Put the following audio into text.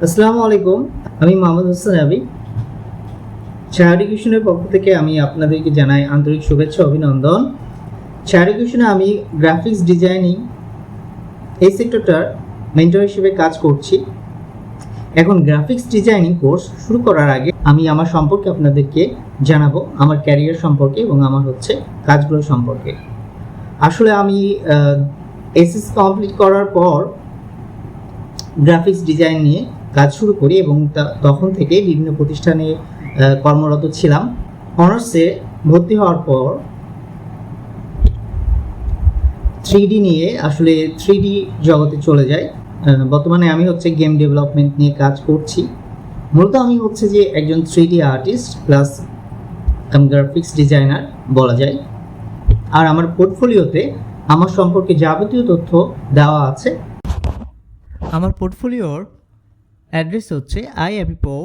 আসসালামু আলাইকুম, আমি মোহাম্মদ হোসেন আবি। ছায়া এডুকেশনের পক্ষ থেকে আমি আপনাদেরকে জানাই আন্তরিক শুভেচ্ছা অভিনন্দন। ছায়া এডুকেশনে আমি গ্রাফিক্স ডিজাইনিং এই সেক্টরটার মেন্টর হিসেবে কাজ করছি। এখন গ্রাফিক্স ডিজাইনিং কোর্স শুরু করার আগে আমি আমার সম্পর্কে আপনাদেরকে জানাবো, আমার ক্যারিয়ার সম্পর্কে এবং আমার কাজগুলো সম্পর্কে। আসলে আমি এসএস কমপ্লিট করার পর গ্রাফিক্স ডিজাইন নিয়ে কাজ শুরু করি এবং তখন থেকে বিভিন্ন প্রতিষ্ঠানে কর্মরত ছিলাম। অনার্সে ভর্তি হওয়ার পর 3D নিয়ে আসলে 3D জগতে চলে যাই। বর্তমানে আমি গেম ডেভেলপমেন্ট নিয়ে কাজ করছি। মূলত আমি যে একজন 3D artist plus graphics designer বলা যায়। আর আমার পোর্টফোলিওতে আমার সম্পর্কে যাবতীয় তথ্য দেওয়া আছে। আমার পোর্টফোলিওর অ্যাড্রেস iAbipo